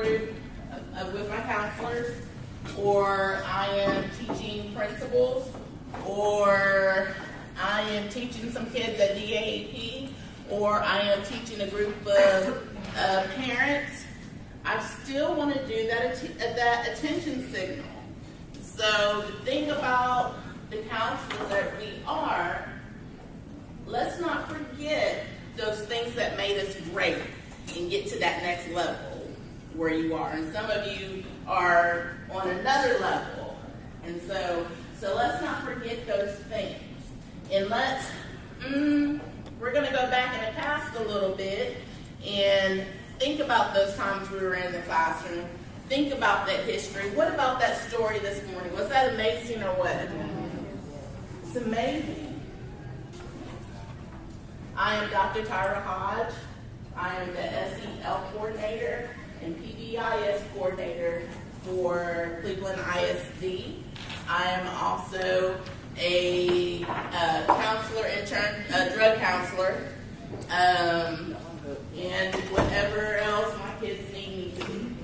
group with my counselors, or I am teaching principals, or I am teaching some kids at DAAP, or I am teaching a group of parents, I still want to do that attention signal. So the thing about the counselors that we are, let's not forget those things that made us great and get to that next level where you are. And some of you are on another level. And so let's not forget those things. And we're going to go back in the past a little bit and think about those times we were in the classroom. Think about that history. What about that story this morning? Was that amazing or what? It's amazing. I am Dr. Tyra Hodge. I am the SEL coordinator and PBIS coordinator for Cleveland ISD. I am also a counselor intern, a drug counselor, and whatever else my kids need me to do.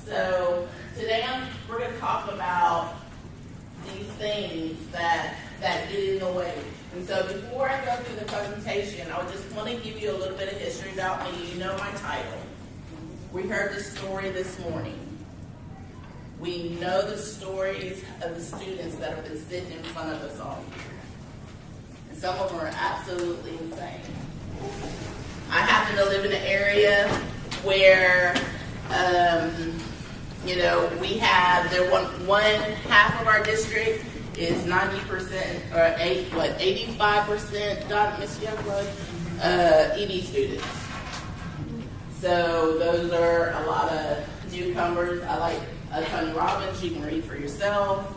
So today we're going to talk about these things that get in the way. And so before I go through the presentation, I just want to give you a little bit of history about me. You know my title. We heard the story this morning. We know the stories of the students that have been sitting in front of us all year. And some of them are absolutely insane. I happen to live in an area where, we have one half of our district is 90% or 85%, Miss Youngblood, ED students. So those are a lot of newcomers. I like Tony Robbins. You can read for yourself.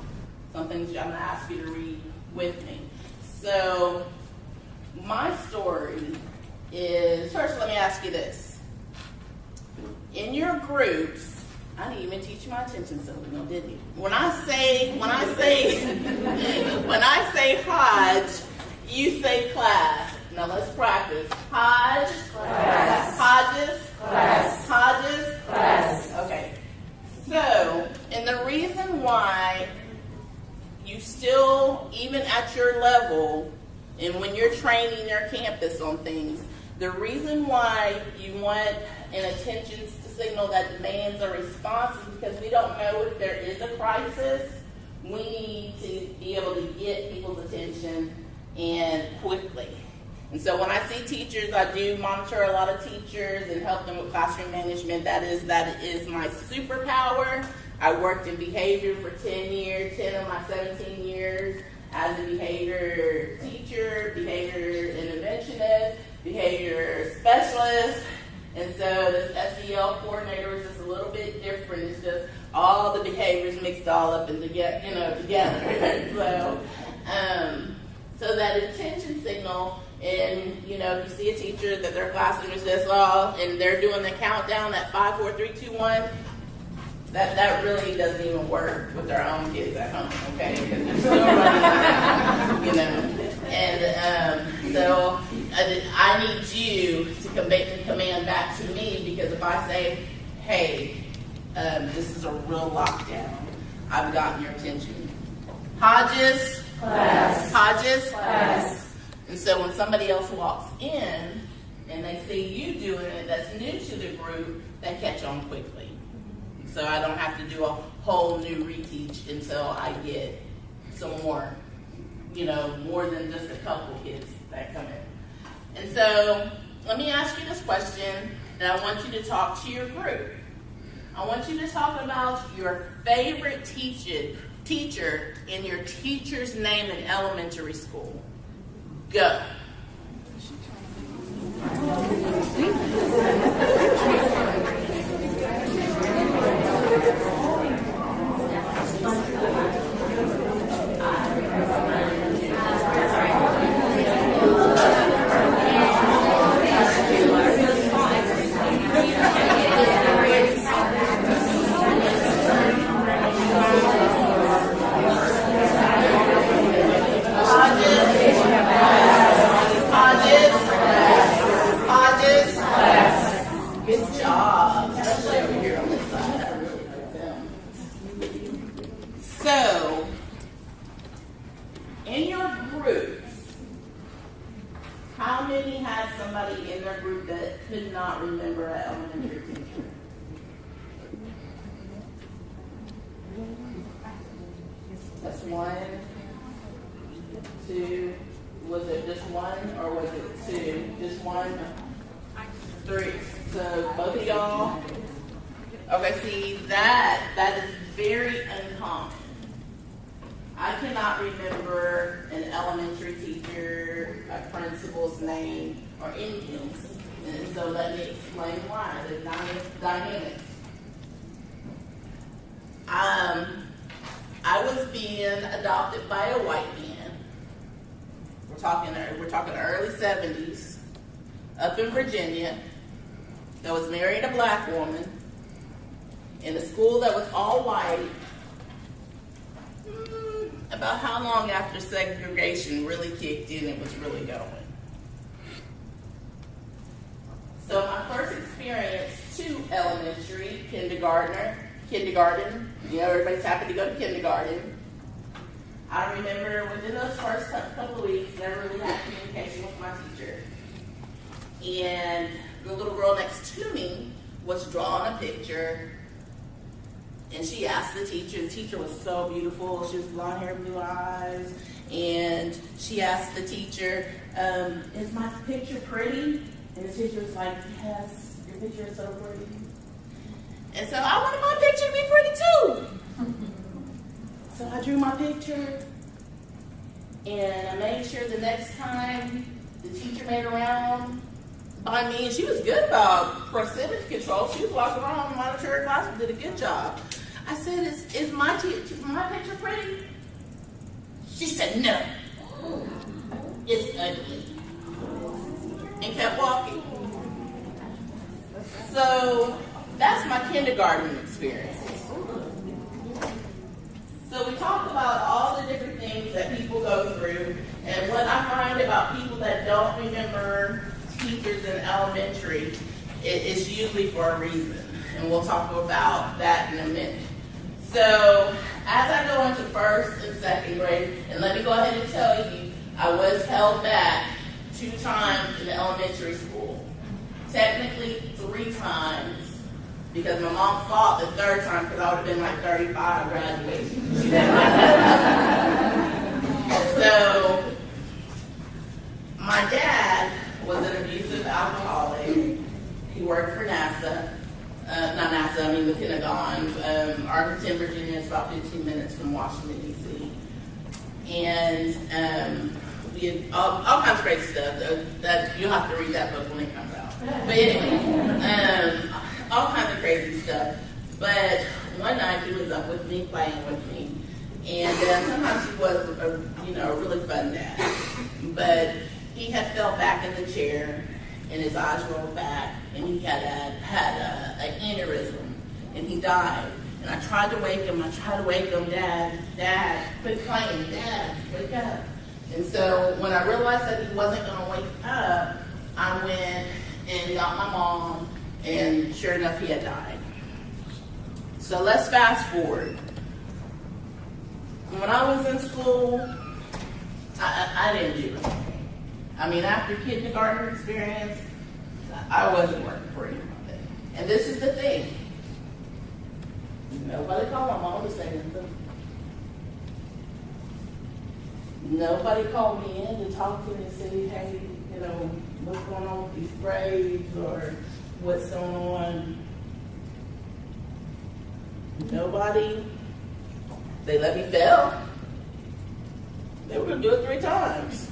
Some things I'm going to ask you to read with me. So my story is, first let me ask you this. In your groups, I didn't even teach you my attention signal, did you? When I say Hodge, you say class. Now let's practice. Hodge, class. Hodges, class. Hodges, class. Okay. So, and the reason why you still, even at your level, and when you're training your campus on things, the reason why you want an attention signal that demands a response is because we don't know if there is a crisis. We need to be able to get people's attention and quickly. And so when I see teachers, I do monitor a lot of teachers and help them with classroom management. That is my superpower. I worked in behavior for 10 years, 10 of my 17 years as a behavior teacher, behavior interventionist, behavior specialist. And so this SEL coordinator is just a little bit different. It's just all the behaviors mixed all up and together. So that attention signal, and if you see a teacher that their classroom is this all, and they're doing the countdown at 5, 4, 3, 2, 1, that really doesn't even work with their own kids at home, okay? Because they're still running, And so I need you to command back to me, because if I say, hey, this is a real lockdown, I've gotten your attention. Hodges, class. Hodges, class. And so when somebody else walks in and they see you doing it that's new to the group, they catch on quickly. So I don't have to do a whole new reteach until I get some more, more than just a couple kids that come in. And so let me ask you this question, and I want you to talk to your group. I want you to talk about your favorite teacher in your teacher's name in elementary school. Go. Hodges, class. remember an elementary teacher. That's 1, 2. Was it just 1 or was it 2? Just 1? 3. So both of y'all. Okay, see that is very uncommon. I cannot remember an elementary teacher, a principal's name, or anything. And so let me explain why. The dynamics. I was being adopted by a white man. We're talking early 70s, up in Virginia. That was married a black woman in a school that was all white. About how long after segregation really kicked in, it was really going. So my first experience to elementary, kindergarten, everybody's happy to go to kindergarten. I remember within those first couple of weeks, never really had communication with my teacher. And the little girl next to me was drawing a picture, and she asked the teacher was so beautiful, she was blonde hair, blue eyes, and she asked the teacher, is my picture pretty? And the teacher was like, yes, your picture is so pretty. And so I wanted my picture to be pretty too. So I drew my picture, and I made sure the next time the teacher made around by me, and she was good about proximity control. She was walking around, monitoring her class, and did a good job. I said, is my picture pretty? She said, no, it's ugly. And kept walking. So that's my kindergarten experience. So we talked about all the different things that people go through, and what I find about people that don't remember teachers in elementary, it's usually for a reason, and we'll talk about that in a minute. So as I go into 1st and 2nd grade, and let me go ahead and tell you, I was held back 2 times in elementary school. Technically 3 times, because my mom fought the 3rd time because I would have been like 35 graduating. So my dad was an abusive alcoholic. He worked for NASA. Not NASA, I mean the Pentagon. Arlington, Virginia is about 15 minutes from Washington, D.C. And we had all kinds of crazy stuff. That you'll have to read that book when it comes out. But anyway, all kinds of crazy stuff. But one night he was up with me, playing with me. And sometimes he was a really fun dad. But he had fell back in the chair, and his eyes rolled back, and he had an aneurysm, and he died. And I tried to wake him. Dad, quit playing. Dad, wake up. And so when I realized that he wasn't going to wake up, I went and got my mom, and sure enough, he had died. So let's fast forward. When I was in school, I didn't do anything. I mean, after kindergarten experience, I wasn't working for anything. And this is the thing. Nobody called my mom to say anything. Nobody called me in to talk to me and say, hey, what's going on with these grades or what's going on. Nobody. They let me fail. They were going to do it 3 times.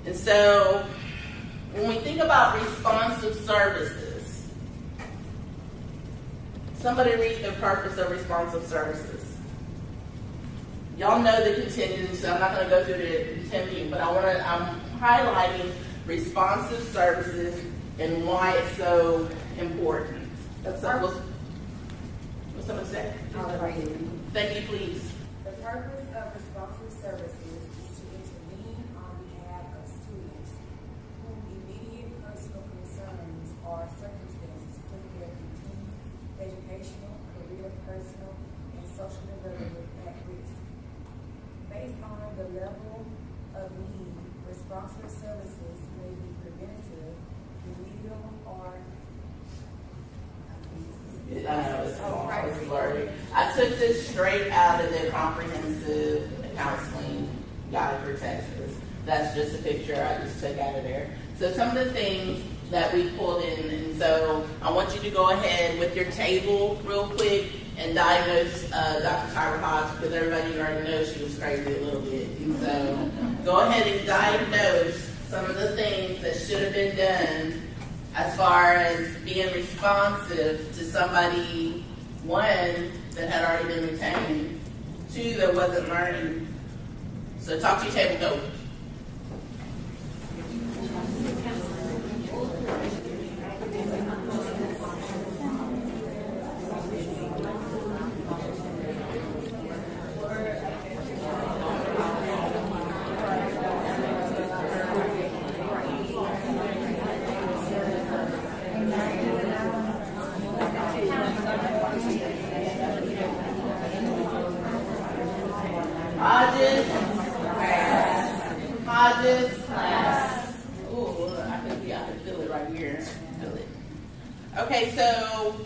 And so, when we think about responsive services, somebody read the purpose of responsive services. Y'all know the contingency, so I'm not going to go through the contingency, but I'm highlighting responsive services and why it's so important. What's someone say? Thank you, please. The purpose of responsive services is to intervene on behalf of students whose immediate personal concerns or circumstances put their continued educational, career, personal, and social development at risk. Based on the level of need, responsive services may be preventative, remedial, is blurry. I took this straight out of the comprehensive counseling guide for Texas. That's just a picture I just took out of there. So some of the things that we pulled in, and so I want you to go ahead with your table real quick and diagnose Dr. Tyra Hodge, because everybody already knows she was crazy a little bit. And so go ahead and diagnose some of the things that should have been done as far as being responsive to somebody, one, that had already been retained, two, that wasn't learning. So talk to your table, go. Hodges, class. Ooh, I can feel it right here. Feel it. Okay, so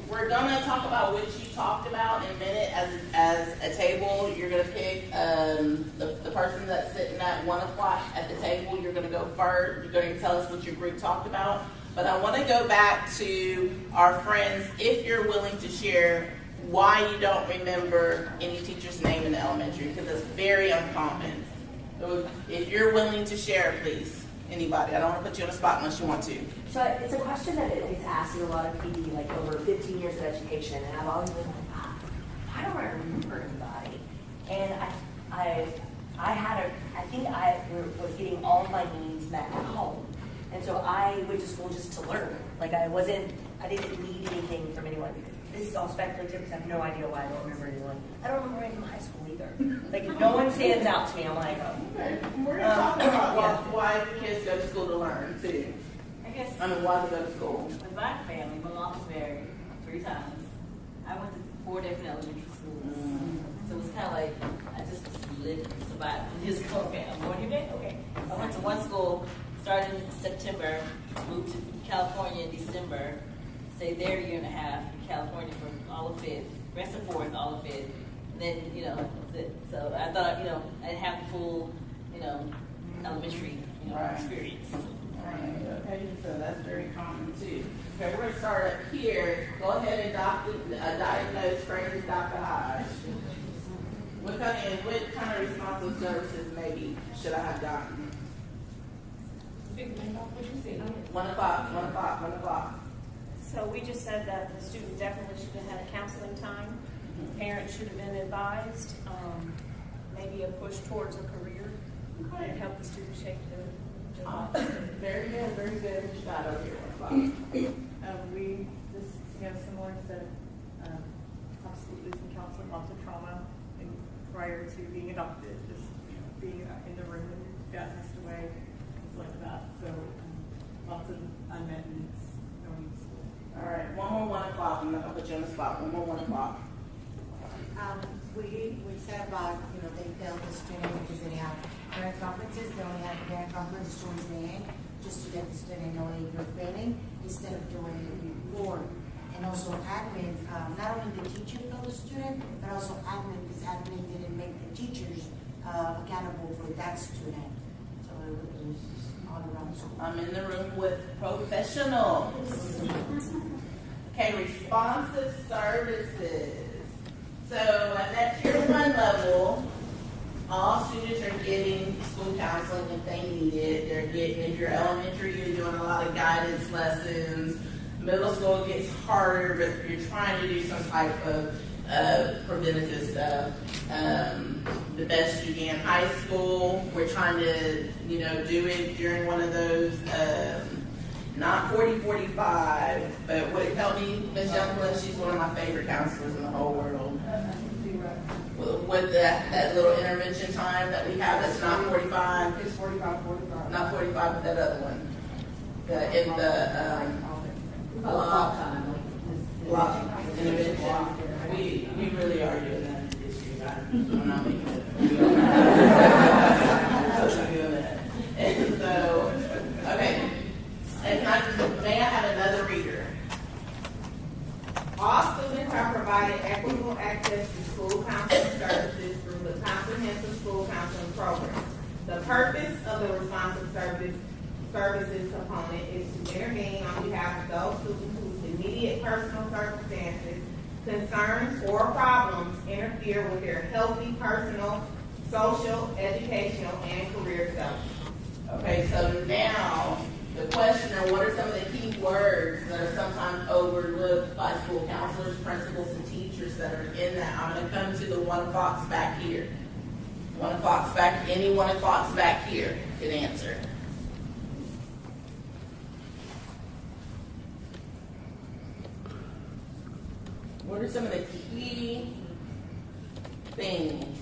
we're gonna talk about what you talked about in a minute as a table. You're gonna pick the person that's sitting at 1 o'clock at the table. You're gonna go first. You're gonna tell us what your group talked about. But I want to go back to our friends, if you're willing to share why you don't remember any teacher's name in the elementary, because it's very uncommon. So if you're willing to share, please. Anybody. I don't want to put you on the spot unless you want to. So it's a question that gets asked in a lot of PD, like over 15 years of education, and I've always been like, why don't I remember anybody? And I think I was getting all of my needs met at home. And so I went to school just to learn. Like I didn't need anything from anyone. This is all speculative because I have no idea why I don't remember anyone. I don't remember anyone from high school either. Like if no one stands out to me, I'm like, oh. Okay. We're going to talk about why the kids go to school to learn too. Why they go to school. With my family, my mom was married 3 times. I went to 4 different elementary schools. So it was kind of like, I just lived, survived. Just go, okay, I'm going here today? Okay. I went to one school, started in September, moved to California in December, stayed there a year and a half in California for all of 5th, rest of 4th, all of 5th. And then, so I thought, I didn't have the full, elementary, experience. Okay, so that's very common too. Okay, we're going to start up here. Go ahead and diagnose crazy Dr. Hodge. What kind of responsive services maybe should I have gotten? 1 o'clock. So we just said that the student definitely should have had a counseling time. Parents should have been advised, maybe a push towards a career, and help the student shape their life. Very good. What you got over here? 1 o'clock. We just, similar to absolutely some counseling, lots of trauma, and prior to being adopted, just being in the room when your dad passed away, things like that. So lots of unmet needs going to school. All right, one more 1 o'clock. I'm not gonna put you on the spot. One more 1 o'clock. We said about, they failed the student because they have parent conferences. They only have the parent conference towards the end, just to get the student knowing you're failing instead of doing it before. And also admin, not only the teacher failed the student, but also admin, because admin didn't make the teachers accountable for that student. So it was all around school. I'm in the room with professionals. Okay, responsive services. So at that tier 1 level, all students are getting school counseling if they need it. They're getting, if you're elementary, you're doing a lot of guidance lessons. Middle school gets harder, but you're trying to do some type of preventative stuff. The best you can. High school, we're trying to, do it during one of those, not 40-45, but would it help me, Ms. Youngblood? She's one of my favorite counselors in the whole world. With that little intervention time that we have, that's not 45. It's 45. Not 45, but that other one. Block intervention. We really are doing that this year. I'm not making it. And so, okay. And may I have another reader? All students are have provided equitable access to school counseling services through the comprehensive school counseling program. The purpose of the responsive services component is to intervene on behalf of those students whose immediate personal circumstances, concerns, or problems interfere with their healthy personal, social, educational, and career development. Okay, so now the question of what are some of the key words that are sometimes overlooked by school counselors, principals, and teachers that are in that. I'm going to come to the 1 o'clocks back here. 1 o'clock's back, any 1 o'clock's back here can answer. What are some of the key things?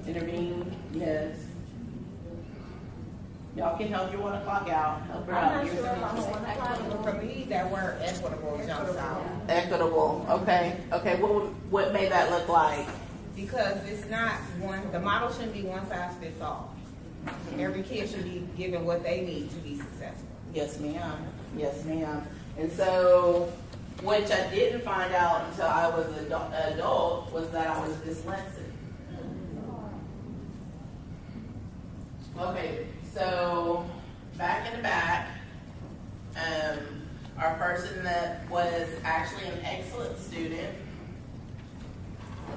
Intervene, yes. Y'all can help your 1 o'clock out. Help her out. I'm not sure about the 1 o'clock, but for me, that word equitable jumps out. Equitable, okay. Okay, what made that look like? Because it's not one, the model shouldn't be one size fits all. Every kid should be given what they need to be successful. Yes, ma'am. Yes, ma'am. And so, which I didn't find out until I was an adult, was that I was dyslexic. Okay, so back in the back, our person that was actually an excellent student,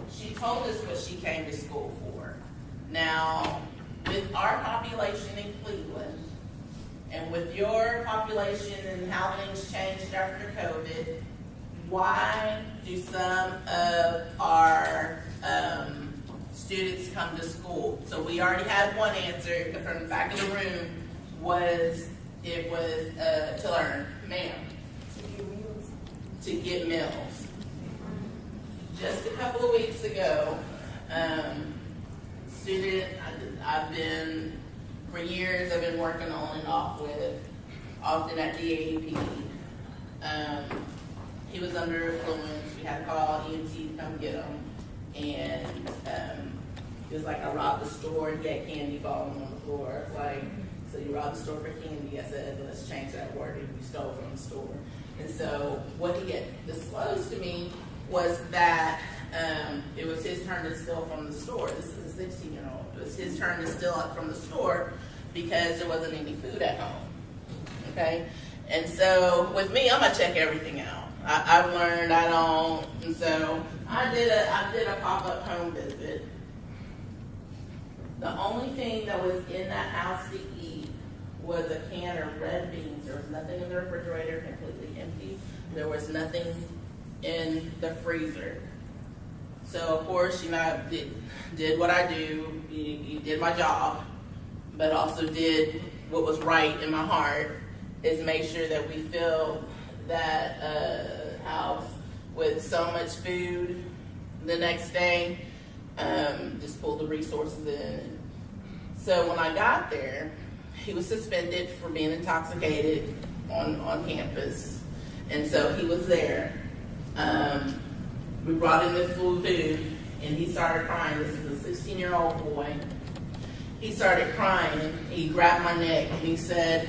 she told us what she came to school for. Now, with our population in Cleveland, and with your population and how things changed after COVID, why do some of our students come to school? So we already had one answer from the back of the room, it was to learn, ma'am. To get meals. Just a couple of weeks ago, for years I've been working on and off with, often at DAEP. He was under influence. We had to call EMT to come get him. And it was like I robbed the store and he had candy falling on the floor. It's like, so you robbed the store for candy? I said, let's change that word. You stole from the store. And so what he had disclosed to me was that it was his turn to steal from the store. This is a 16-year-old. It was his turn to steal from the store because there wasn't any food at home. Okay? And so with me, I'm going to check everything out. I've learned I don't. And so I did a pop-up home visit. The only thing that was in that house to eat was a can of red beans. There was nothing in the refrigerator, completely empty. There was nothing in the freezer. So of course, I did what I do. You did my job, but also did what was right in my heart, is make sure that we fill that house with so much food the next day. Just pulled the resources in. So when I got there, he was suspended for being intoxicated on campus. And so he was there. We brought in the food, and he started crying. This is a 16-year-old boy. He started crying. He grabbed my neck, and he said,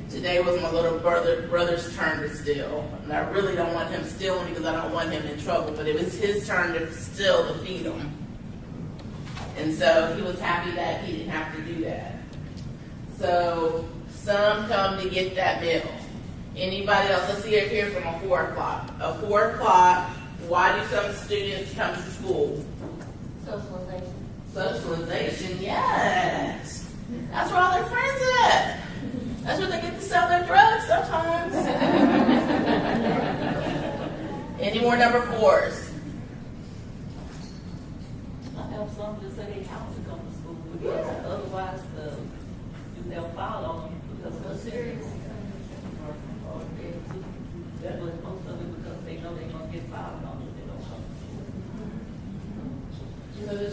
today was my little brother's turn to steal. And I really don't want him stealing because I don't want him in trouble, but it was his turn to steal to feed him. And so he was happy that he didn't have to do that. So some come to get that meal. Anybody else? Let's see it here from a 4 o'clock. A 4 o'clock, why do some students come to school? Socialization. Socialization, yes. That's where all their friends are at. That's where they get to sell their drugs sometimes. Any more number 4s? I have some just say they have to come to school because otherwise they'll file on them because they're serious. But most of it because they know they're going to get filed on if they don't come to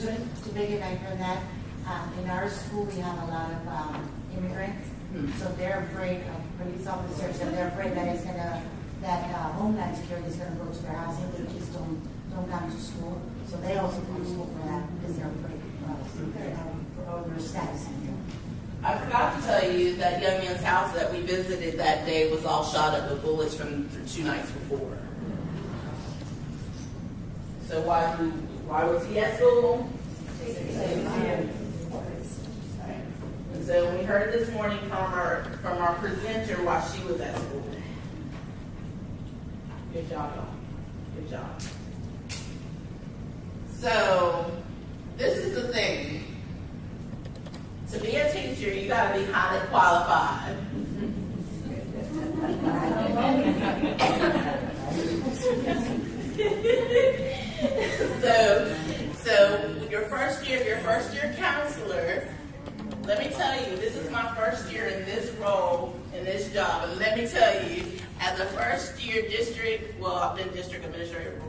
school. To piggyback on that, in our school we have a lot of immigrants, so they're afraid of police officers, and they're afraid that Homeland Security is going to go to their house and the kids don't come to school. So they also come to school for that because they're afraid of their status. I forgot to tell you that young man's house that we visited that day was all shot up with bullets from 2 nights before. So why was he at school? And so we heard this morning from our presenter while she was at school. Good job, y'all. Good job. So this is the thing. To be a teacher, you got to be highly qualified. So your first year counselor, let me tell you, this is my first year in this role, in this job, and let me tell you, as a first year district, well, I've been district administrator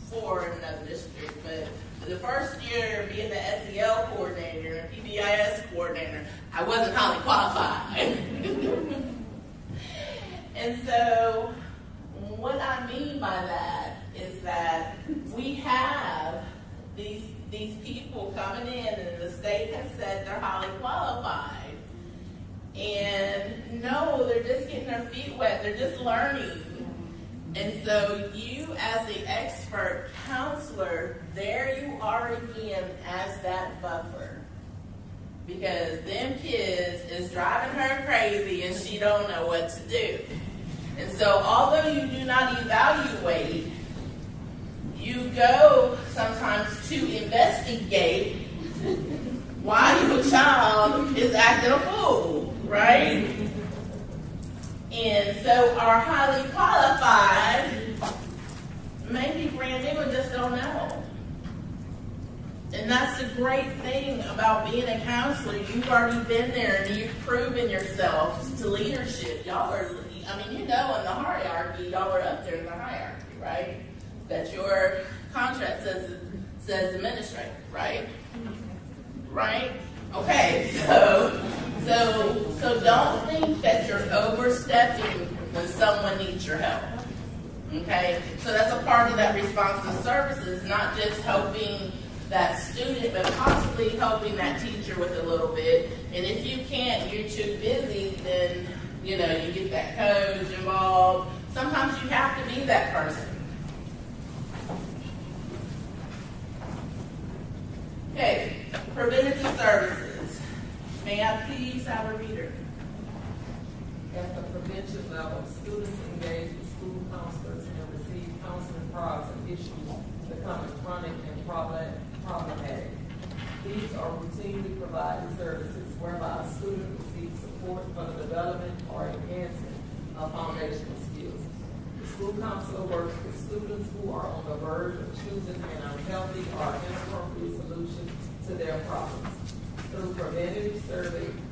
for another district, but for the first year being the SEL coordinator and PBIS coordinator, I wasn't highly qualified. And so what I mean by that is that we have these people coming in and the state has said they're highly qualified. And no, they're just getting their feet wet, they're just learning. And so you as the expert counselor, there you are again as that buffer. Because them kids is driving her crazy and she don't know what to do. And so although you do not evaluate, you go sometimes to investigate why your child is acting a fool, right? And so our highly qualified may be brand new and just don't know. And that's the great thing about being a counselor. You've already been there and you've proven yourselves to leadership. Y'all are, I mean, you know in the hierarchy, y'all are up there in the hierarchy, right? That your contract says administrator, right? Right? Okay, so don't think that you're overstepping when someone needs your help. Okay? So that's a part of that responsive services, not just helping that student, but possibly helping that teacher with a little bit. And if you can't, you're too busy, then, you know, you get that coach involved. Sometimes you have to be that person. Okay, preventative services. May I please have a reader? At the prevention level, students engage with school counselors and receive counseling products and issues becoming chronic and problematic. These are routinely provided services whereby a student receives support for the development or enhancement of foundational skills. The school counselor works with students who are on the verge of choosing an unhealthy or inappropriate solution to their problems. Through preventative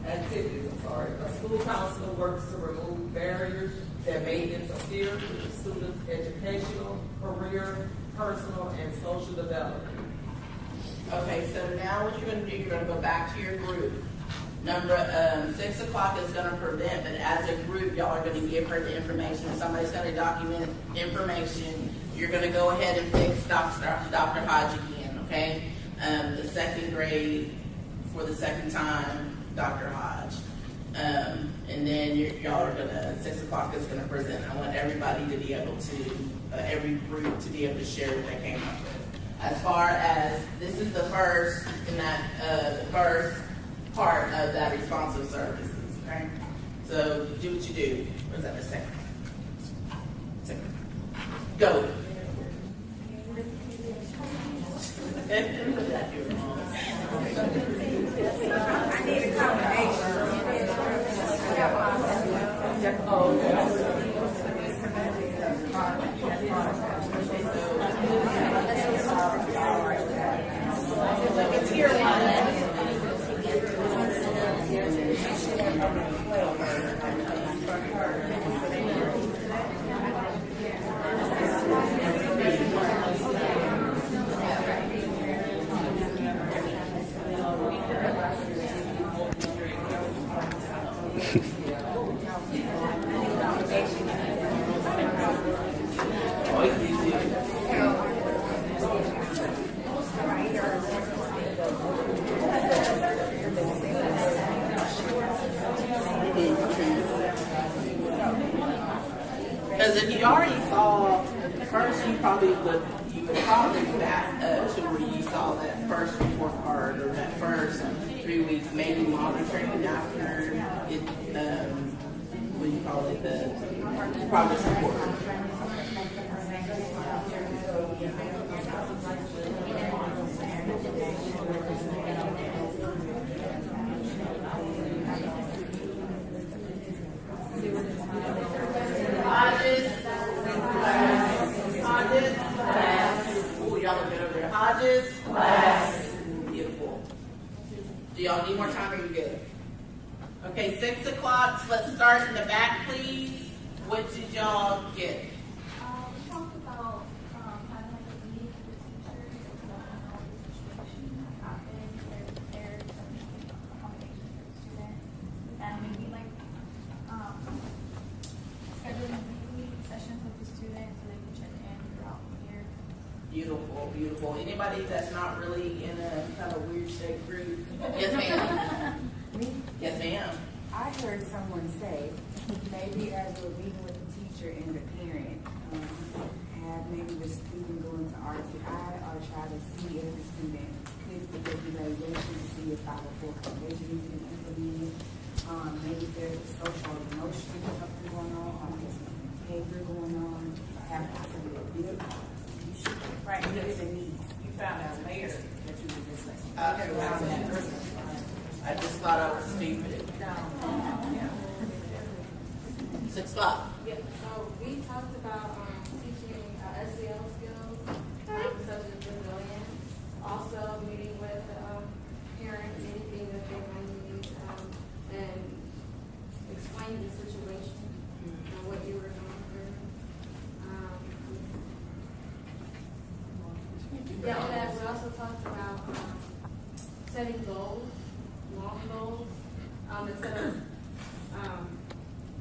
activities, a school counselor works to remove barriers that may interfere with the student's educational, career, personal, and social development. Okay, so now what you're going to do, you're going to go back to your group. 6 o'clock is going to prevent, but as a group, y'all are going to give her the information. Somebody's going to document information. You're going to go ahead and fix Dr. Hodge again, okay? The second grade for the second time, Dr. Hodge. And then y'all are going to, 6 o'clock is going to present. I want everybody to be able to, every group to be able to share what they came up with. As far as, this is the first in that, the first part of that responsive services, okay? So do what you do. Or is that the second? Second. Go. I need a combination. It's tier 1. Because if you already saw, first you would probably go back to where you saw that first report card or that first 3 weeks, maybe monitoring after it, what do you call it, the progress report. Hodges, class. Beautiful. Do y'all need more time or you good? Okay, 6 o'clock. Let's start in the back, please. What did y'all get? We talked about kind of like a meeting for the teachers, about how the situation happened, they're prepared, some accommodations for the students, and maybe like scheduling weekly sessions with the students so they can check in throughout the year. Beautiful, beautiful. Anybody that's not really in a kind of weird state group? Yes, ma'am. Me? Yes, ma'am. I heard someone say, maybe as we're meeting with the teacher and the parent, have maybe the student go into RTI or try to see if the student fits the regulations to see if 504 probation is being implemented. Maybe there's a social or emotional something going on, or there's some behavior going on, have possibly a visit. Right. There's a need. You found out later that you were dyslexic. I just thought I was stupid. 6 o'clock. Yeah, so we talked about teaching SEL skills, such as resilience. Also meeting with parents, anything that they might need, and explaining the situation and what you were going through. Yeah, and then we also talked about setting goals, long goals, instead of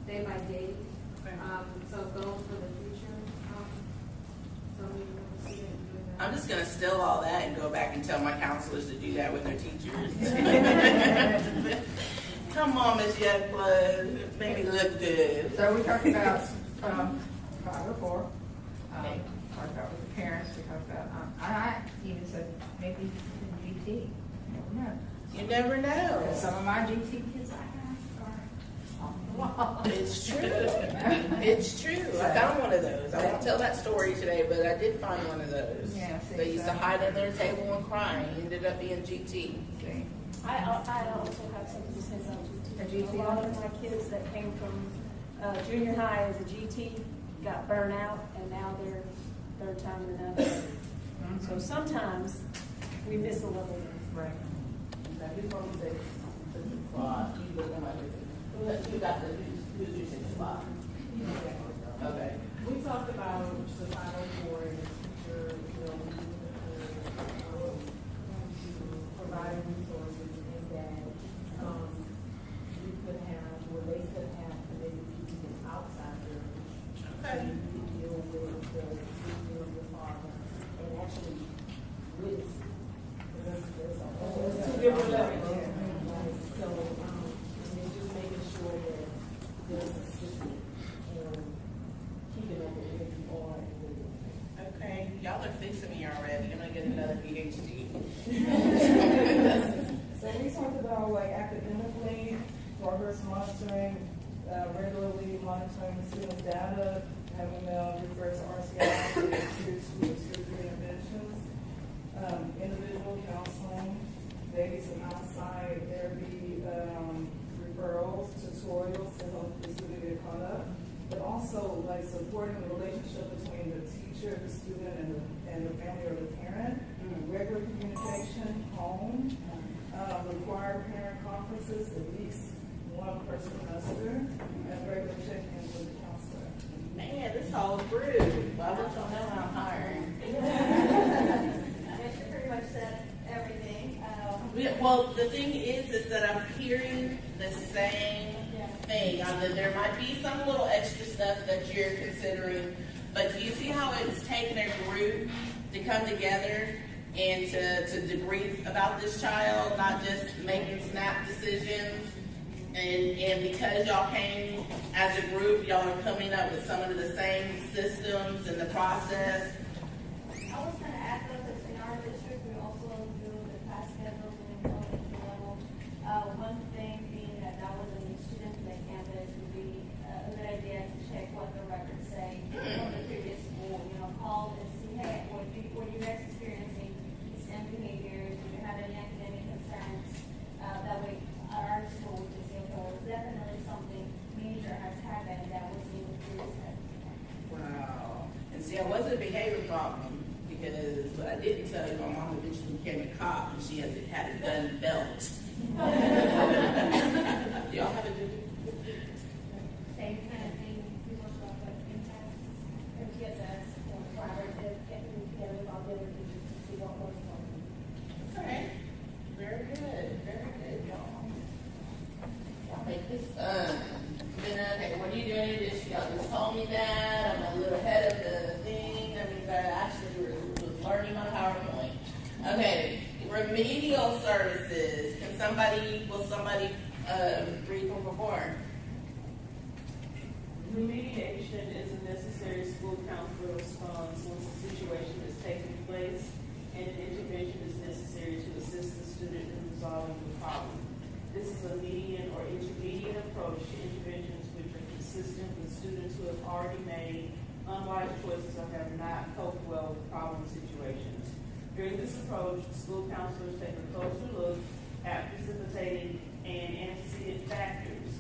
day by day. So goals for the future. So we will see it doing that. I'm just going to steal all that and go back and tell my counselors to do that with their teachers. Come on, Miss Youngblood. Make me look good. So we talked about 504. Talked about with the parents. We talked about, I even said maybe GT. You never know. Some of my GT kids I have are. It's true. It's true. I found one of those. I won't tell that story today, but I did find one of those. Yeah, see, They used to so- hide under their table and cry. Ended up being GT. See? I also have something to say about A GT. GT? A lot of my kids that came from junior high as a GT got burnt out, and now they're third time in another. So sometimes we miss a little bit. Right. Now, who's going to say 6 o'clock? You look at who got the, who's your 6 o'clock? Okay. We talked about the 504 and the teacher, providing resources and that we could have, or they could have committed people outside their Okay. to deal with the safety of the father and actually with there's a whole two different levels. Right. So and it's just making sure that there's a system and keeping up with where you are and where you're at. Okay. Y'all are fixing me already. I'm going to get another PhD. So we talked about like academically, progress monitoring, regularly monitoring students' data, having them refer to RCI to surgery interventions, individual counseling, maybe some outside therapy referrals, tutorials to help the student get caught up, but also like supporting the relationship between the teacher, the student, and the family or the parent, regular communication, home, required parent conferences at least one per semester, and regular check-ins with the counselor. Man, this all rude. Why don't y'all know I'm hiring? She pretty much said everything. Well, the thing is that I'm hearing the same thing. There might be some little extra stuff that you're considering, but do you see how it's taken a group to come together and to debrief about this child, not just making snap decisions? And because y'all came as a group, y'all are coming up with some of the same systems and the process. I was gonna add though, because in our district, we also do the class schedules and elementary level. One thing being that was a new student to the campus would be a good idea to check what the records say from the previous school. You know, call and see, hey, were you guys experiencing these same behaviors? Do you have any academic concerns? That way, our school can say, okay, well, definitely something major has happened that was in the previous. Wow. And see, it wasn't a behavior problem because what I didn't tell you, my mom eventually became a cop and she had a gun belt. Do y'all have a Same kind of thing, people show up at MTSS or collaborative, getting together with all the other teachers to see what was going on. Okay. Very good. Very good, y'all. Y'all make this fun. Then, okay, what are you doing in this? Y'all just told me that. I'm a little ahead of the thing. That means I actually was learning my PowerPoint. Okay, remedial services. Will somebody read or perform? Remediation is a necessary school counselor response once a situation is taking place and an intervention is necessary to assist the student in resolving the problem. This is a median or intermediate approach to interventions which are consistent with students who have already made unwise choices or have not coped well with problem situations. During this approach, school counselors take a closer look at precipitating and antecedent factors.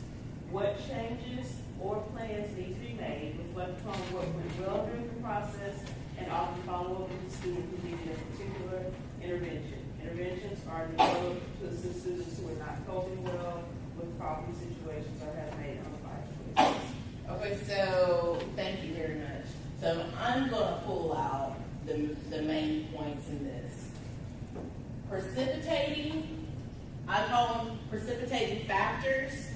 What changes or plans need to be made, reflect upon what went well during the process, and often follow up with the student who needed a particular intervention. Interventions are developed to assist students who are not coping well with problem situations or have made unwise choices. Okay, so thank you very much. So I'm going to pull out the main points in this. Precipitating, I call them precipitating factors,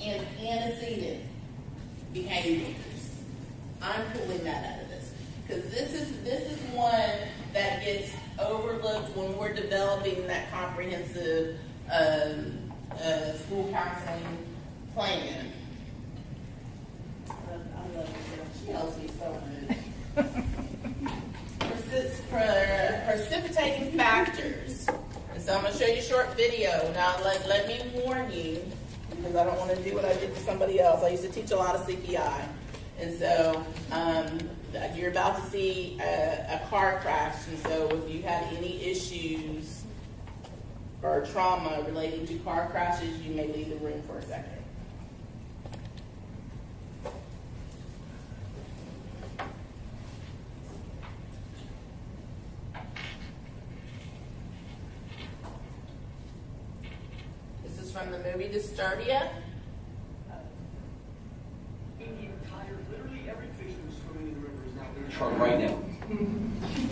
and antecedent behaviors. I'm pulling that out of this because this is one that gets overlooked when we're developing that comprehensive school counseling plan. I love her. She helps me so much. Precipitating factors. And so I'm going to show you a short video. Now, let me warn you, because I don't want to do what I did to somebody else. I used to teach a lot of CPI. And so you're about to see a car crash. And so if you had any issues or trauma relating to car crashes, you may leave the room for a second. This is from the movie Disturbia. Truck right now.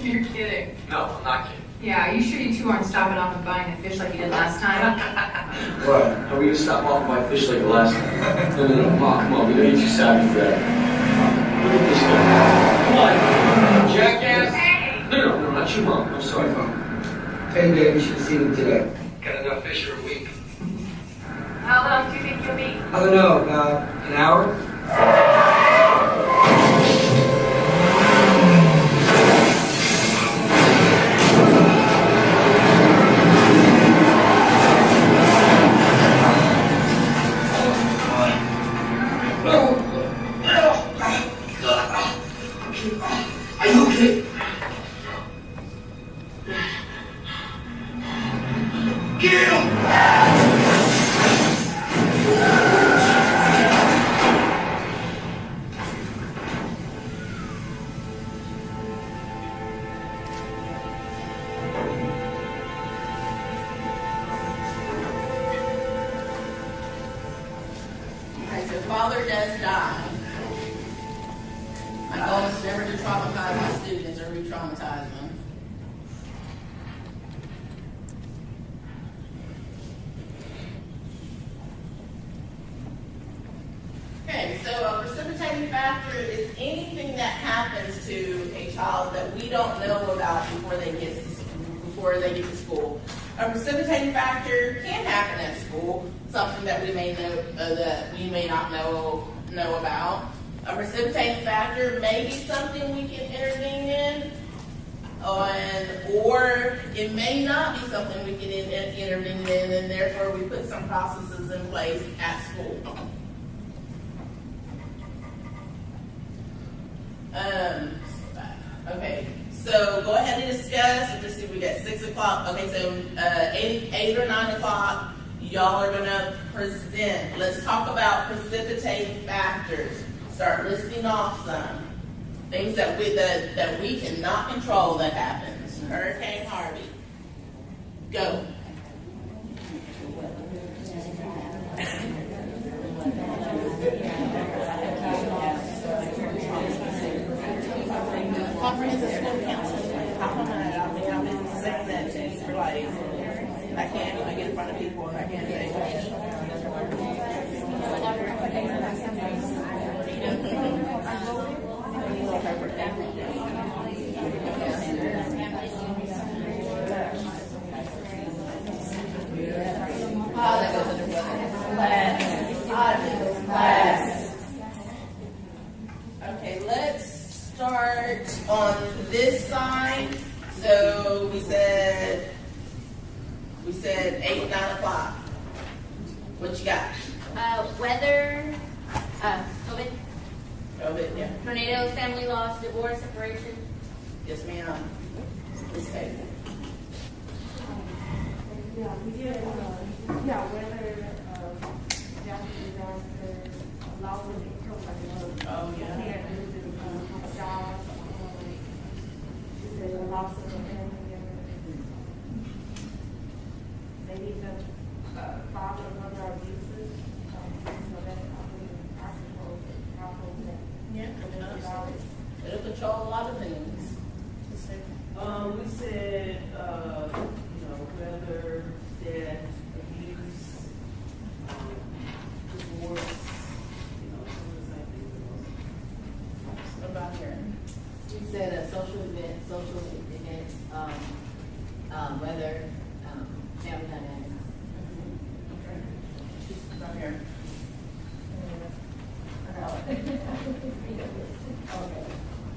You're kidding. No, I'm not kidding. Yeah, are you sure you two aren't stopping off and buying a fish like you did last time? What? How are we gonna stop off my fish like the last time? No, Mom, come on, we gotta get you savvy for that. Look at this guy. Come on, jackass. Hey. No, not your mom. I'm sorry, Mom. Hey, babe, you should have seen him today. Got enough fish for a week. How long do you think you'll be? I don't know, about an hour? Are you okay? Get him! Alright, so father does die. My goal is never to traumatize my students or re-traumatize them. Okay, so a precipitating factor is anything that happens to a child that we don't know about before they get to school. A precipitating factor can happen at school. something that we may know, that we may not know about. A precipitating factor may be something we can intervene in, or it may not be something we can intervene in, and therefore we put some processes in place at school. Okay, so go ahead and discuss. Let's see, we got 6 o'clock. Okay, so 8 or 9 o'clock, y'all are gonna present. Let's talk about precipitating factors. Start listing off some things that we cannot control that happens. Hurricane Harvey. Go. Comprehensive school counseling. How come I've been saying that to you for like, I get in front of people and I can't say Okay, let's start on this side. So we said 8, 9 o'clock. What you got? Weather, COVID, COVID, yeah. tornadoes, family loss, divorce, separation. Yes, ma'am. This case. Oh, yeah. Maybe the father or mother abuses, Yeah, it'll control a lot of things. We said, whether death, abuse, divorce, some of the What about here? You said a social events, weather, family dynamics. What about here?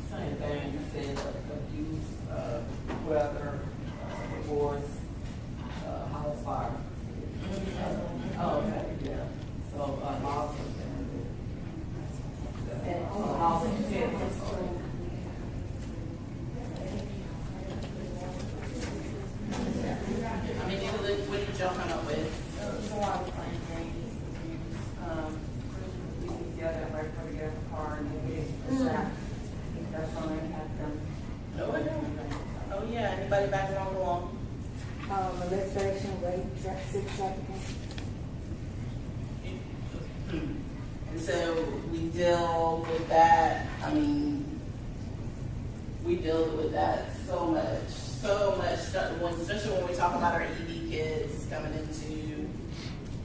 Same thing, you said abuse, weather, divorce, house fire. Oh, okay, yeah. So, loss of family. And loss of kids. I mean, what did y'all come up with? Together, like put together a car and then get a sack. I think that's all I have done. No, I don't. Oh, yeah, anybody back along the wall? molestation, rape, sex trafficking. And so we deal with that, I mean, we deal with that so much, especially when we talk about our ED kids coming into,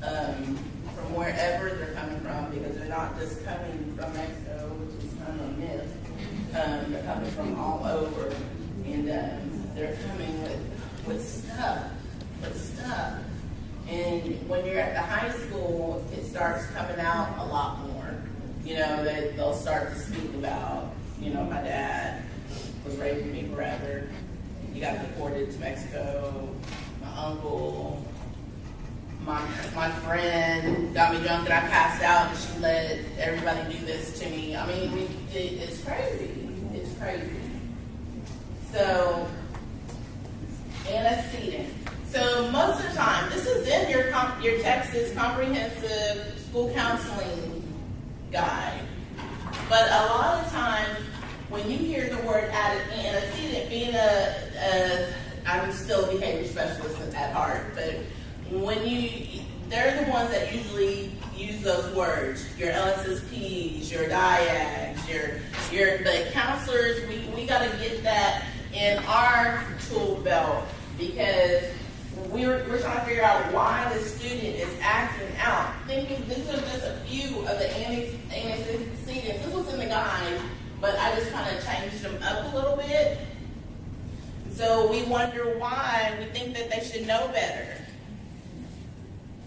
from wherever they're coming from, because they're not just coming from Mexico, which is kind of a myth. They're coming from all over, and they're coming with stuff. And when you're at the high school, it starts coming out a lot more. You know, they'll start to speak about, you know, my dad was raping me forever. He got deported to Mexico. My uncle, my friend got me drunk and I passed out and she let everybody do this to me. I mean, it's crazy. It's crazy. So, antecedent. So most of the time, this is in your Texas Comprehensive School Counseling Guide. But a lot of times, when you hear the word antecedent, being I'm still a behavior specialist at heart, but they're the ones that usually use those words. Your LSSPs, your DIAGs, the counselors, we got to get that in our tool belt, because we're trying to figure out why the student is acting out. Thinking these are just a few of the antecedents. This was in the guide, but I just kind of changed them up a little bit. So we wonder why we think that they should know better.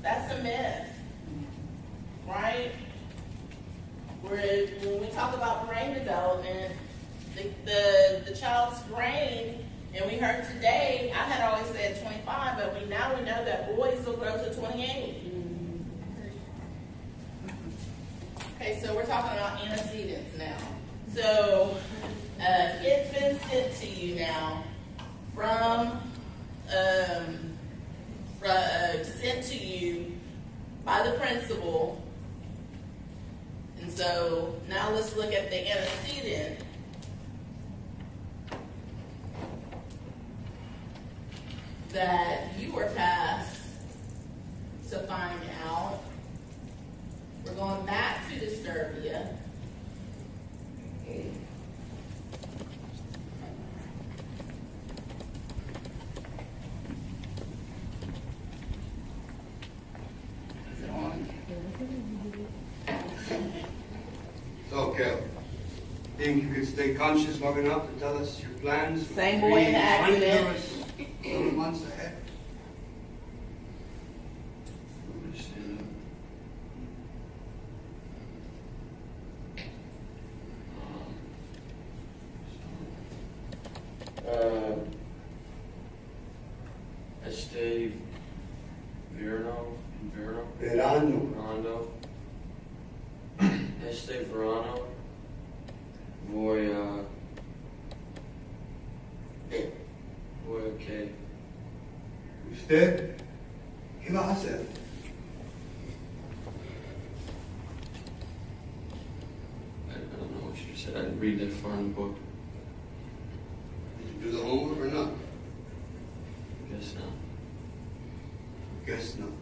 That's a myth. right? Where when we talk about brain development, the child's brain, and we heard today, I had always said 25, but we know that boys will grow to 28. Okay, so we're talking about antecedents now. So it's been sent to you now sent to you by the principal. And so now let's look at the antecedent. That you were tasked to find out. We're going back to Disturbia. Is it on? So, Kel, think you could stay conscious long enough to tell us your plans? For Same boy in the accident. Months ahead. Este Verano. Este Verano. Voy okay. ¿Usted qué va a hacer? I don't know what you said. I didn't read that far in the book. Did you do the homework or not? Guess not. Guess not.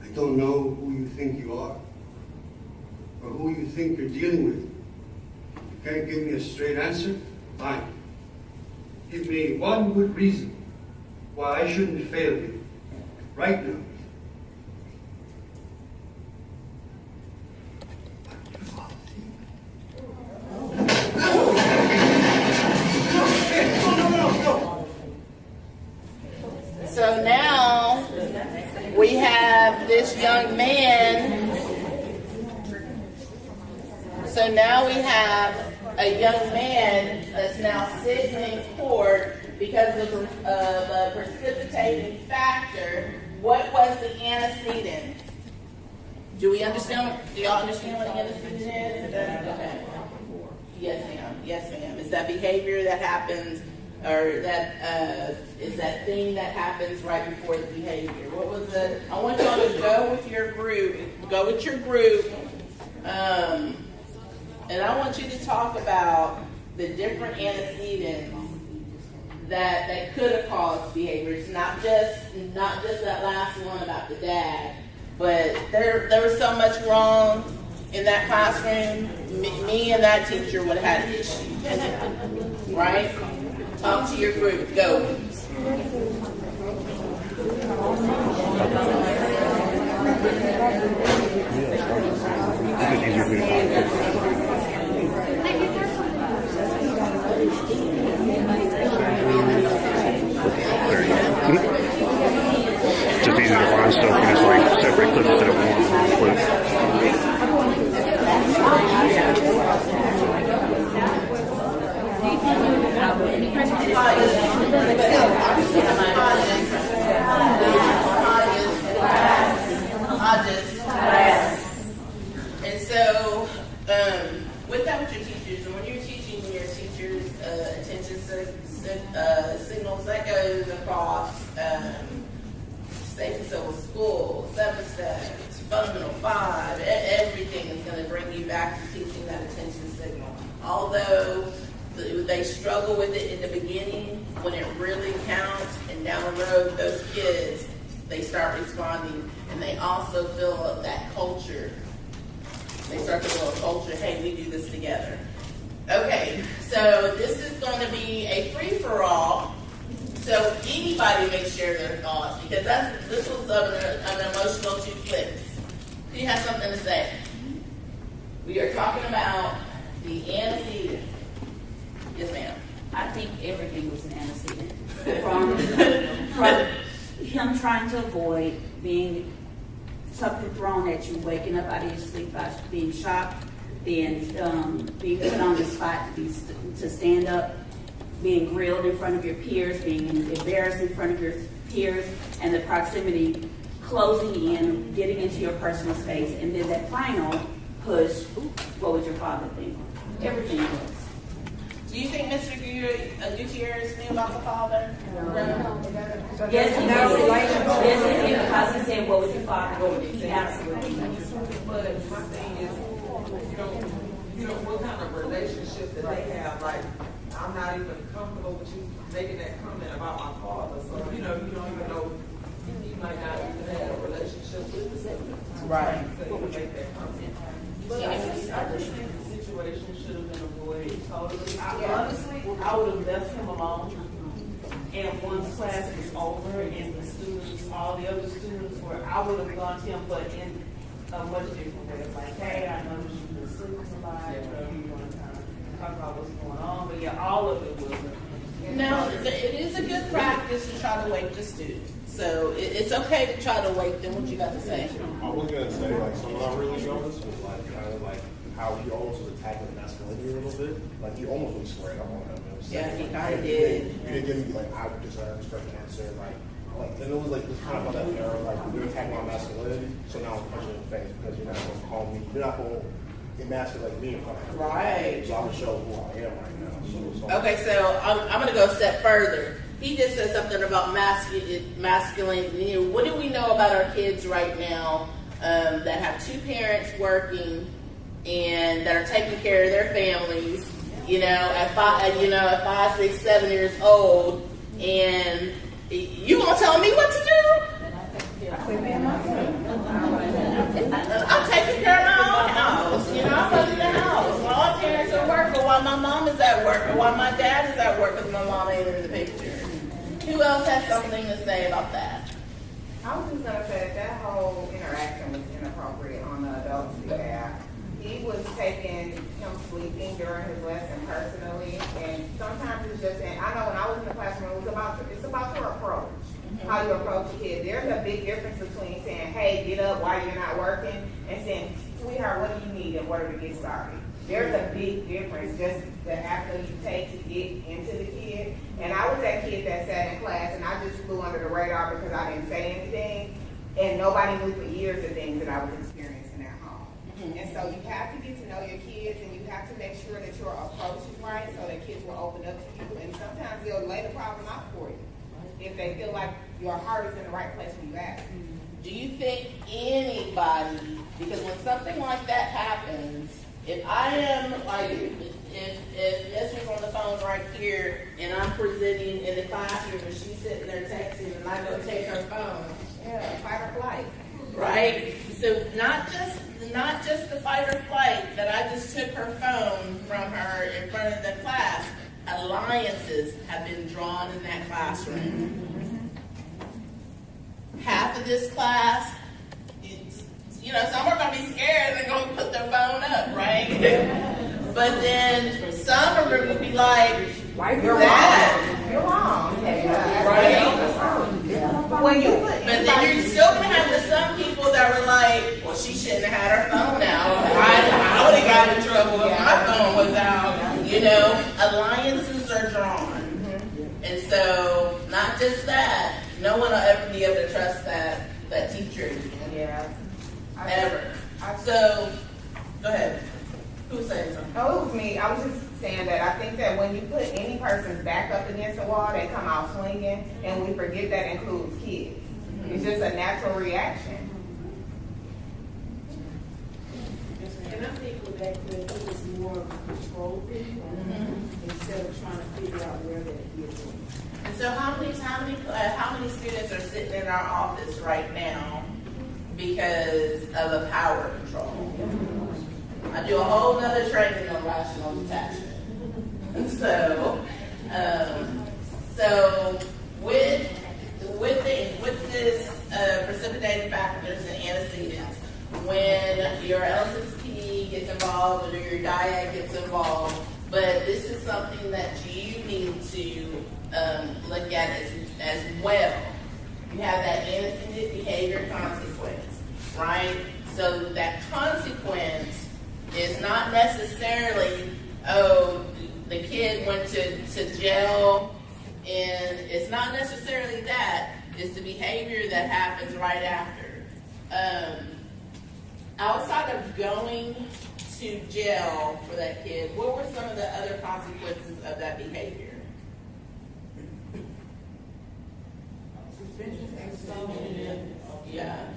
I don't know who you think you are, or who you think you're dealing with. You can't give me a straight answer? Fine. Give me one good reason why I shouldn't fail you right now. So now we have this young man. So now we have a young man that's now sitting in court because of a precipitating factor. What was the antecedent? Do we understand? Do y'all understand what the antecedent is? Okay. Yes, ma'am. Yes, ma'am. Is that behavior that happens, or that is that thing that happens right before the behavior? What was the? I want y'all to go with your group. Go with your group. And I want you to talk about the different antecedents that could have caused behaviors, not just that last one about the dad, but there was so much wrong in that classroom. Me and that teacher would have had issues, right? Talk to your group. Go. Just easy to find stuff when it's like separate clips instead of one clip. And so, with that, with your teachers, and when you're teaching your teachers attention signals, that goes across Safe and Civil School, 7 Steps, Fundamental 5, everything is going to bring you back to teaching that attention signal. Although they struggle with it in the beginning, when it really counts, and down the road, those kids, they start responding, and they also feel that culture. They start to feel a culture, hey, we do this together. Okay, so this is going to be a free-for-all. So anybody may share their thoughts, because this was an emotional 2 clips. Do you have something to say? We are talking about the antecedent. Yes, ma'am. I think everything was an antecedent. From him trying to avoid being something thrown at you, waking up out of your sleep by being shocked, then being put on the spot to stand up, being grilled in front of your peers, being embarrassed in front of your peers, and the proximity closing in, getting into your personal space, and then that final push. What would your father think? Everything was. Do you think Mr. Gutierrez knew about the father? Yes, he did. Yes, he did, because he said, "What would your father?" What would he absolutely know. But my thing is, you know what kind of relationship that they have. Like, I'm not even comfortable with you making that comment about my father. So you don't even know. He might not even have a relationship with the siblings. Right. So you make that comment. But I just think the situation should have been avoided totally. Honestly, I would have left him alone. And once class was over and the students, all the other students were, I would have gone to him, but in a much different way. Like, hey, I noticed you've been sleeping a lot, you want to kind of talk about what's going on. But yeah, all of it was. No, it is a good practice to try to wake the students. So it's okay to try to wake them. What you got to say? I was gonna say, like, something I really noticed was like kind of like how he almost was attacking masculinity a little bit. Like he almost was squared up on him. Yeah, he kind of did. You didn't give me like I deserve respect answer. Like then it was like this kind of that era. Like you're attacking my masculinity, so now I'm punching in the face because you're not going to call me. You're not going to emasculate me in front of you. Right. So I'm gonna show who I am right now. So Okay, so I'm going to go a step further. He just said something about masculine. You know, what do we know about our kids right now that have two parents working and that are taking care of their families? You know, at 5, 6, 7 years old, and you gonna tell me what to do? I'm taking care of my own house. You know, I'm running the house. While my parents are working, while my mom is at work, or while my dad is at work, because my mom ain't in the picture. Who else has something to say about that? I was just gonna say that whole interaction was inappropriate on the adult's behalf. He was taking him sleeping during his lesson personally, and sometimes it's just, and I know when I was in the classroom, it's about your approach, how you approach a kid. There's a big difference between saying, hey, get up while you're not working, and saying, sweetheart, what do you need in order to get started? There's a big difference, just the effort you take to get into the kid. And I was that kid that sat in class, and I just flew under the radar because I didn't say anything, and nobody knew for years the things that I was experiencing. And so you have to get to know your kids, and you have to make sure that your approach is right so that kids will open up to you. And sometimes they'll lay the problem out for you if they feel like your heart is in the right place when you ask. Do you think anybody, because when something like that happens, if I am like, if Esther's on the phone right here and I'm presenting in the classroom and she's sitting there texting and I go take her phone, yeah, fight or flight. Right? So not just the fight or flight that I just took her phone from her in front of the class. Alliances have been drawn in that classroom. Half of this class, some are going to be scared and they're going to put their phone up, right? But then some are going to be like, you're wrong. You're wrong. Right? When you but then you're still going to have some people that were like, well, she shouldn't have had her phone out. I would have got in trouble if my phone was out. Alliances are drawn. And so, not just that, no one will ever be able to trust that teacher again. Yeah. Ever. So, go ahead. Who was saying something? Oh, it was me. I was just saying that I think that when you put any person's back up against the wall, they come out swinging, and we forget that includes kids. It's just a natural reaction. And I think with that, it was more of a control thing instead of trying to figure out where that kids are. And so, how many students are sitting in our office right now because of a power control? I do a whole nother training on rational detachment. So with this precipitating factors and antecedents, when your LSSP gets involved or your DIAC gets involved, but this is something that you need to look at as well. You have that antecedent behavior consequence. right? So that consequence is not necessarily, oh, the kid went to jail, and it's not necessarily that. It's the behavior that happens right after. Outside of going to jail for that kid, what were some of the other consequences of that behavior? Yeah.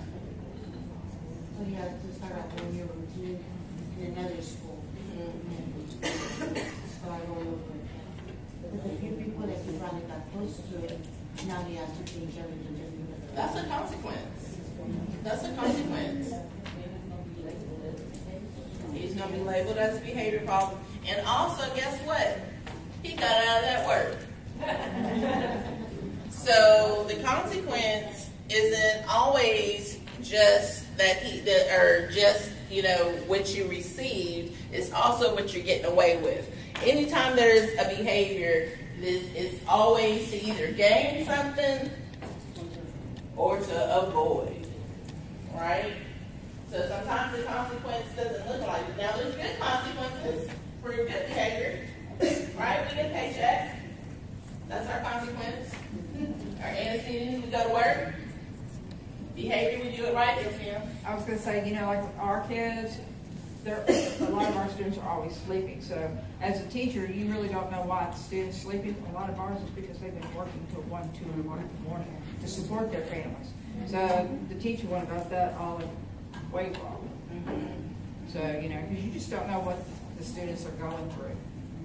So you have to start out doing your routine in another school. Start all over again. But the few people that you finally got close to it, now they have to change everything. That's a consequence. That's a consequence. He's going to be labeled as a behavior problem. And also, guess what? He got out of that work. So the consequence isn't always just what you received. It's also what you're getting away with. Anytime there's a behavior, it's always to either gain something or to avoid, right? So sometimes the consequence doesn't look like it. Now there's good consequences for good behavior, right? We get paychecks. That's our consequence. Our antecedents, we go to work. Behavior, we do it right, yes ma'am. I was going to say, like our kids, a lot of our students are always sleeping. So as a teacher, you really don't know why the student's sleeping. A lot of ours is because they've been working till 1, 2 in the morning to support their families. So the teacher went about that all way wrong. So, because you just don't know what the students are going through.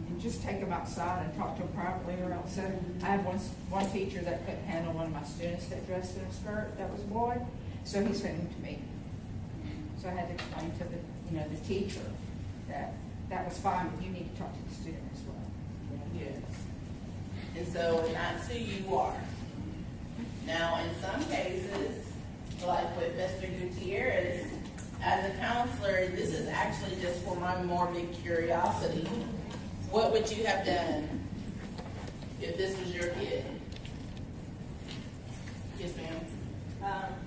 And just take them outside and talk to them privately or else. So I had one teacher that couldn't handle one of my students that dressed in a skirt that was a boy. So he sent him to me. So I had to explain to the teacher that was fine, but you need to talk to the student as well. Yes. And so that's who you are. Now, in some cases, like with Mr. Gutierrez, as a counselor, this is actually just for my morbid curiosity. What would you have done if this was your kid? Yes, ma'am.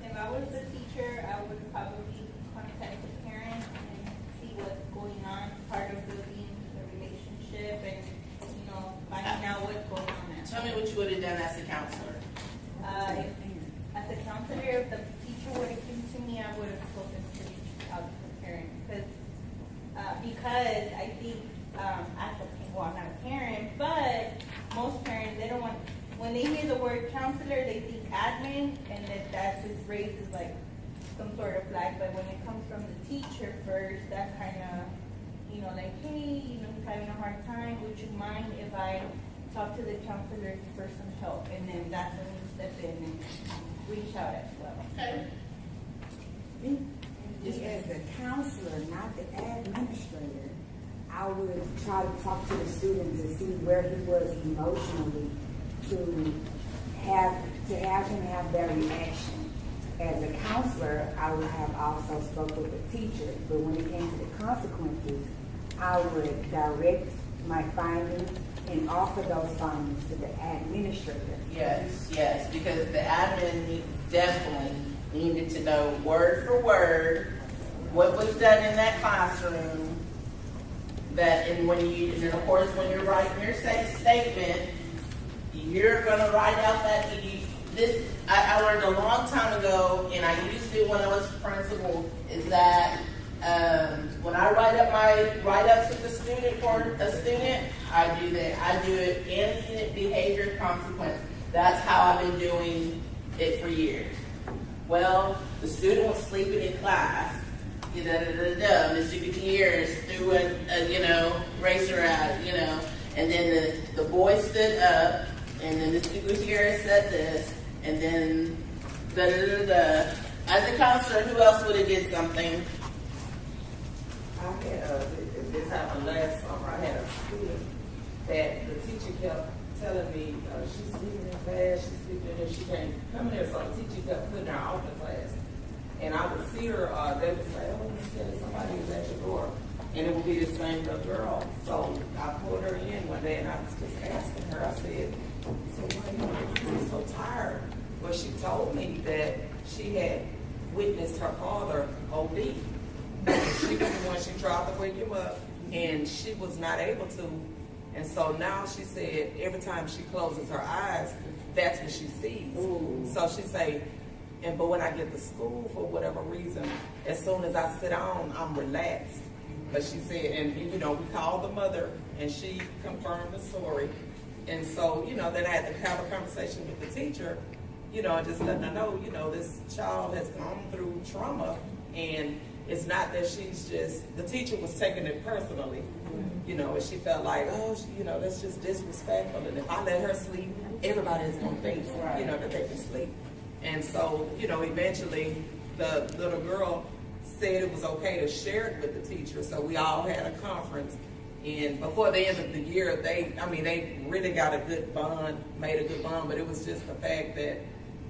If I was the teacher, I would probably contact the parent and see what's going on, part of building the relationship and, finding out what's going on there. Tell me what you would have done as a counselor. As a counselor, if the teacher would have come to me, I would have told them to reach out to the parent because I think I'm not a parent, but most parents, they don't want, when they hear the word counselor, they think admin, and that just raises like some sort of flag. But when it comes from the teacher first, that kind of, like, hey, he's having a hard time. Would you mind if I talk to the counselor for some help? And then that's when we step in and reach out as well. Okay. As the counselor, not the administrator, I would try to talk to the student to see where he was emotionally to have him have that reaction. As a counselor, I would have also spoke with the teacher, but when it came to the consequences, I would direct my findings and offer those findings to the administrator. Yes, because the admin definitely needed to know word for word what was done in that classroom. And of course, when you're writing your statement, you're going to write out that. I learned a long time ago, and I used it when I was principal, is that when I write up my write-ups with the student for a student, I do that. I do it incident behavior consequence. That's how I've been doing it for years. Well, the student was sleeping in class. Mr. Gutierrez threw a racer out, and then the boy stood up, and then Mr. Gutierrez said this, and then As a counselor, who else would have did something? I had this happened last summer. I had a student that the teacher kept telling me she's sleeping in class, she's sleeping and she can't come in there. So the teacher kept putting her off the class. And I would see her, they would say, oh, Miss Kelly, somebody is at your door. And it would be the same little girl. So I pulled her in one day and I was just asking her, I said, so why are you so tired? Well, she told me that she had witnessed her father OD. She was the one, she tried to wake him up, and she was not able to. And so now she said every time she closes her eyes, that's what she sees. Ooh. So she say, but when I get to school, for whatever reason, as soon as I sit down, I'm relaxed. But she said, and you know, we called the mother, and she confirmed the story. And so, you know, then I had to have a conversation with the teacher, you know, and just letting her know, you know, this child has gone through trauma, and it's not that she's just, the teacher was taking it personally, you know, and she felt like, oh, you know, that's just disrespectful, and if I let her sleep, everybody's gonna think, you know, that they can sleep. And so, you know, eventually the little girl said it was okay to share it with the teacher, so we all had a conference. And before the end of the year, they really got a good bond, made a good bond, but it was just the fact that,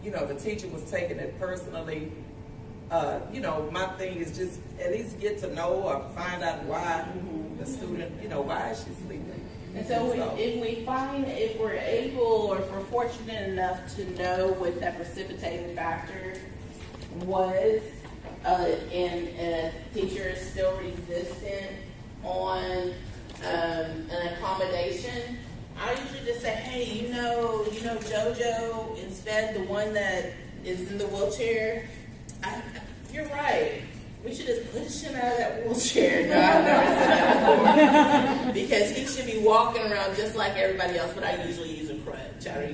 you know, the teacher was taking it personally. You know, my thing is just at least get to know or find out why the student, you know, why is she sleeping. And so if we're able or if we're fortunate enough to know what that precipitating factor was, and a teacher is still resistant on an accommodation, I usually just say, hey, you know JoJo, instead the one that is in the wheelchair, you're right. We should just push him out of that wheelchair. No, I've never said that before. Because he should be walking around just like everybody else, but I usually use a crutch. I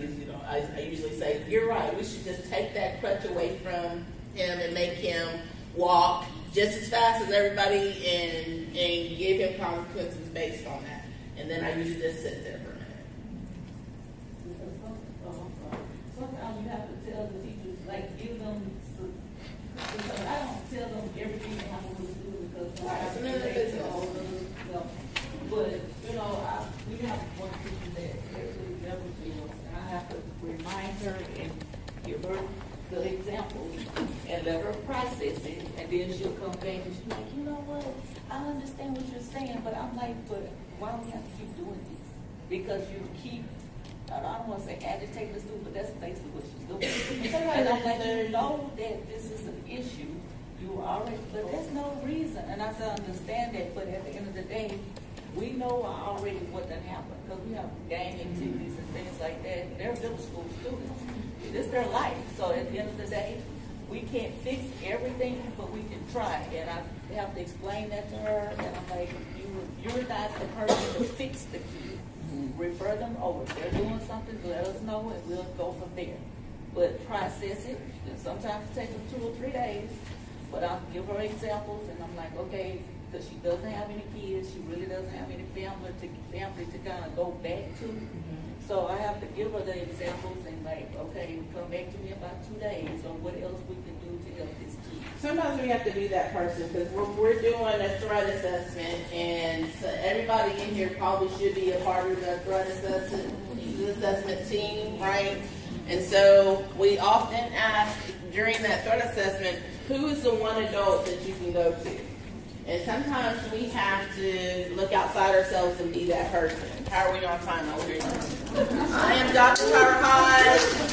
usually say, you're right, we should just take that crutch away from him and make him walk just as fast as everybody and give him consequences based on that. And then I usually just sit there for a minute. Sometimes you have to tell the teachers, like, give them, because I don't tell them everything they have to do because sometimes they know. But, you know, we have one teacher that actually never feels, and I have to remind her and give her the example and let her process it, and then she'll come back and she's like, you know what, I understand what you're saying, but I'm like, but why do we have to keep doing this? Because you keep, I don't want to say agitating the student, but that's basically what she's doing. And I'm like, you know that this is an issue, you already, but there's no reason, and I said, I understand that, but at the end of the day, we know already what that happened, because we have gang activities and things like that. They're middle school students. It's their life. So at the end of the day, we can't fix everything, but we can try. And I have to explain that to her. And I'm like, you're not the person to fix the kid. Refer them over. If they're doing something, let us know, and we'll go from there. But process it. And sometimes it takes them 2 or 3 days. But I'll give her examples, and I'm like, okay, because she doesn't have any kids, she really doesn't have any family to kind of go back to. So I have to give her the examples and like, okay, come back to me in about 2 days, or what else we can do to help this kid. Sometimes we have to be that person because we're doing a threat assessment, and so everybody in here probably should be a part of the threat assessment team, right? And so we often ask during that threat assessment, who is the one adult that you can go to? And sometimes we have to look outside ourselves and be that person. How are we on time over here? I am Dr. Tara Hodge.